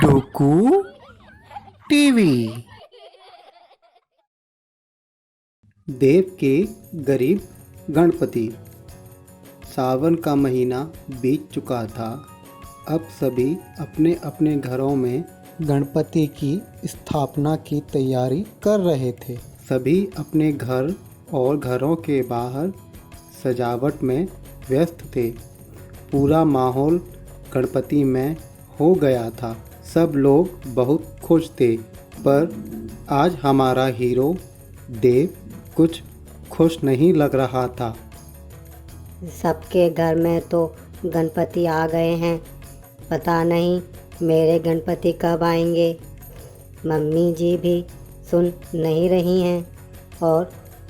Docu TV. देव के गरीब गणपति। सावन का महीना बीत चुका था। अब सभी अपने अपने घरों में गणपति की स्थापना की तैयारी कर रहे थे। सभी अपने घर और घरों के बाहर सजावट में व्यस्त थे। पूरा माहौल गणपति में हो गया था। सब लोग बहुत खुश थे, पर आज हमारा हीरो देव कुछ खुश नहीं लग रहा था। सबके घर में तो गणपति आ गए हैं, पता नहीं मेरे गणपति कब आएंगे। मम्मी जी भी सुन नहीं रही हैं और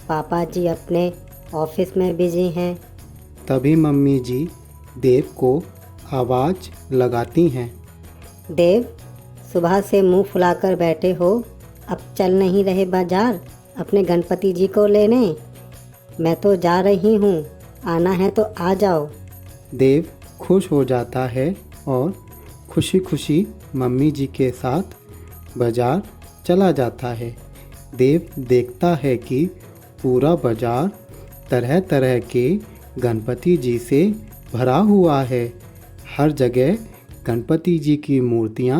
पापा जी अपने ऑफिस में बिजी हैं। तभी मम्मी जी देव को आवाज़ लगाती हैं। देव, सुबह से मुंह फुलाकर बैठे हो, अब चल नहीं रहे बाजार अपने गणपति जी को लेने? मैं तो जा रही हूँ, आना है तो आ जाओ। देव खुश हो जाता है और खुशी खुशी मम्मी जी के साथ बाजार चला जाता है। देव देखता है कि पूरा बाजार तरह तरह के गणपति जी से भरा हुआ है। हर जगह गणपति जी की मूर्तियाँ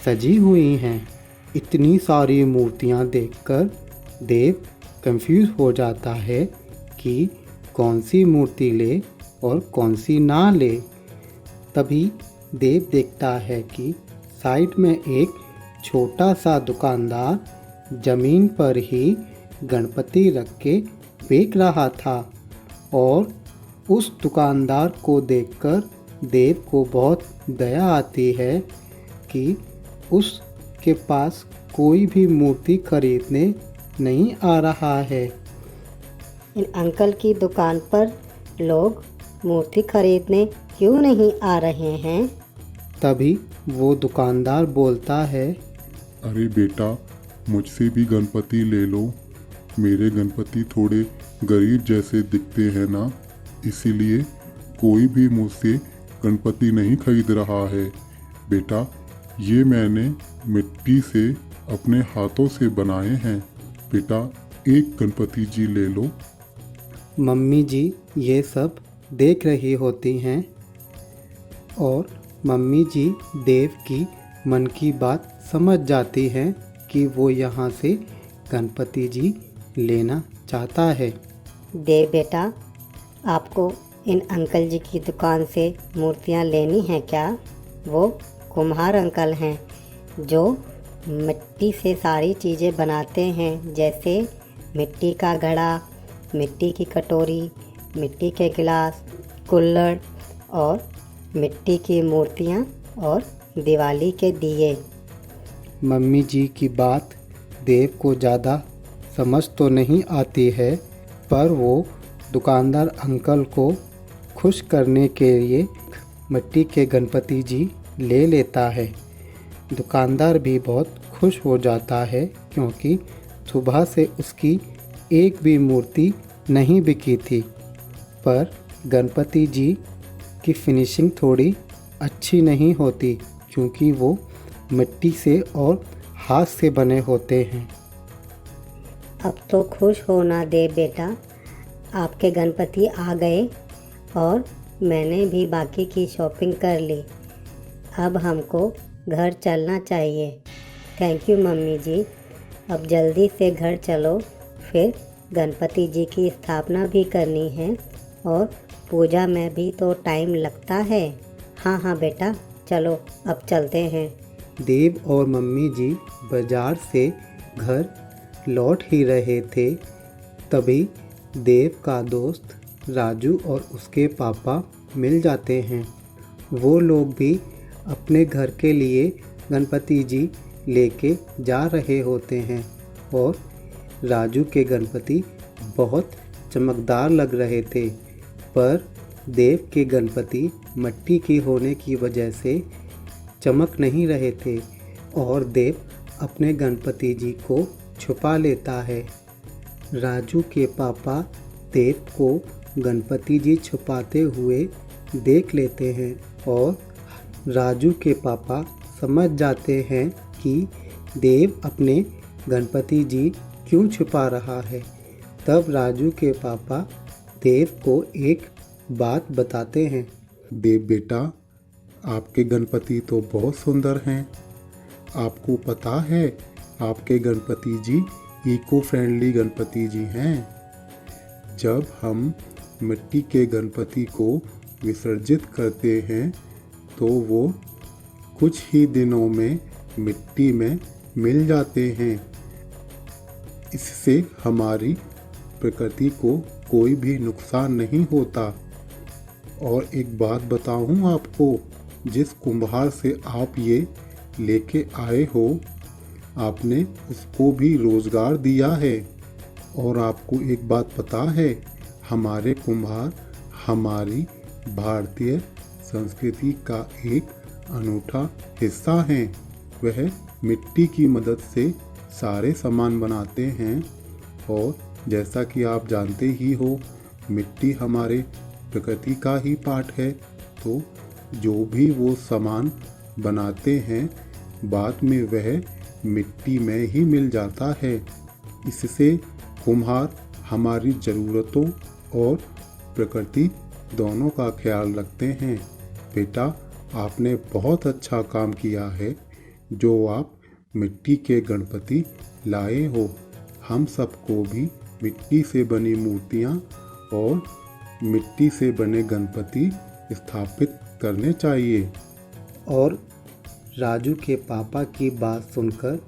सजी हुई हैं। इतनी सारी मूर्तियाँ देखकर देव कंफ्यूज हो जाता है कि कौन सी मूर्ति ले और कौन सी ना ले। तभी देव देखता है कि साइड में एक छोटा सा दुकानदार ज़मीन पर ही गणपति रख के बेच रहा था और उस दुकानदार को देखकर देव को बहुत दया आती है कि उसके पास कोई भी मूर्ति खरीदने नहीं आ रहा है। इन अंकल की दुकान पर लोग मूर्ति खरीदने क्यों नहीं आ रहे हैं? तभी वो दुकानदार बोलता है, अरे बेटा, मुझसे भी गणपति ले लो। मेरे गणपति थोड़े गरीब जैसे दिखते हैं ना, इसीलिए कोई भी मुझसे गणपति नहीं खरीद रहा है। बेटा, ये मैंने मिट्टी से अपने हाथों से बनाए हैं। बेटा, एक गणपति जी ले लो। मम्मी जी ये सब देख रही होती हैं और मम्मी जी देव की मन की बात समझ जाती हैं कि वो यहाँ से गणपति जी लेना चाहता है। देव बेटा, आपको इन अंकल जी की दुकान से मूर्तियाँ लेनी हैं क्या? वो कुम्हार अंकल हैं जो मिट्टी से सारी चीज़ें बनाते हैं, जैसे मिट्टी का घड़ा, मिट्टी की कटोरी, मिट्टी के गिलास, कुल्हड़ और मिट्टी की मूर्तियाँ और दिवाली के दिए। मम्मी जी की बात देव को ज़्यादा समझ तो नहीं आती है, पर वो दुकानदार अंकल को खुश करने के लिए मिट्टी के गणपति जी ले लेता है। दुकानदार भी बहुत खुश हो जाता है क्योंकि सुबह से उसकी एक भी मूर्ति नहीं बिकी थी। पर गणपति जी की फिनिशिंग थोड़ी अच्छी नहीं होती क्योंकि वो मिट्टी से और हाथ से बने होते हैं। अब तो खुश होना दे बेटा, आपके गणपति आ गए और मैंने भी बाकी की शॉपिंग कर ली। अब हमको घर चलना चाहिए। थैंक यू मम्मी जी। अब जल्दी से घर चलो, फिर गणपति जी की स्थापना भी करनी है और पूजा में भी तो टाइम लगता है। हाँ हाँ बेटा, चलो अब चलते हैं। देव और मम्मी जी बाजार से घर लौट ही रहे थे। तभी देव का दोस्त राजू और उसके पापा मिल जाते हैं। वो लोग भी अपने घर के लिए गणपति जी लेके जा रहे होते हैं और राजू के गणपति बहुत चमकदार लग रहे थे, पर देव के गणपति मिट्टी की होने की वजह से चमक नहीं रहे थे और देव अपने गणपति जी को छुपा लेता है। राजू के पापा देव को गणपति जी छुपाते हुए देख लेते हैं और राजू के पापा समझ जाते हैं कि देव अपने गणपति जी क्यों छुपा रहा है। तब राजू के पापा देव को एक बात बताते हैं। देव बेटा, आपके गणपति तो बहुत सुंदर हैं। आपको पता है आपके गणपति जी इको फ्रेंडली गणपति जी हैं। जब हम मिट्टी के गणपति को विसर्जित करते हैं तो वो कुछ ही दिनों में मिट्टी में मिल जाते हैं। इससे हमारी प्रकृति को कोई भी नुकसान नहीं होता। और एक बात बताऊं आपको, जिस कुम्हार से आप ये लेके आए हो, आपने उसको भी रोज़गार दिया है। और आपको एक बात पता है, हमारे कुम्हार हमारी भारतीय संस्कृति का एक अनूठा हिस्सा हैं। वह मिट्टी की मदद से सारे सामान बनाते हैं। और जैसा कि आप जानते ही हो, मिट्टी हमारे प्रकृति का ही पार्ट है। तो जो भी वो सामान बनाते हैं, बाद में वह मिट्टी में ही मिल जाता है। इससे कुम्हार हमारी ज़रूरतों और प्रकृति दोनों का ख्याल रखते हैं। बेटा, आपने बहुत अच्छा काम किया है जो आप मिट्टी के गणपति लाए हो। हम सबको भी मिट्टी से बनी मूर्तियाँ और मिट्टी से बने गणपति स्थापित करने चाहिए। और राजू के पापा की बात सुनकर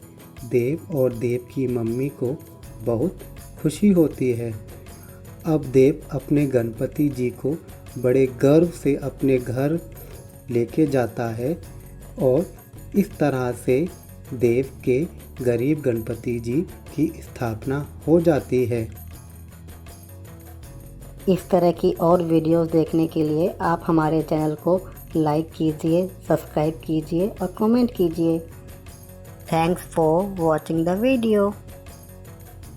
देव और देव की मम्मी को बहुत खुशी होती है। अब देव अपने गणपति जी को बड़े गर्व से अपने घर लेके जाता है और इस तरह से देव के गरीब गणपति जी की स्थापना हो जाती है। इस तरह की और वीडियोस देखने के लिए आप हमारे चैनल को लाइक कीजिए, सब्सक्राइब कीजिए और कमेंट कीजिए। Thanks for watching the video.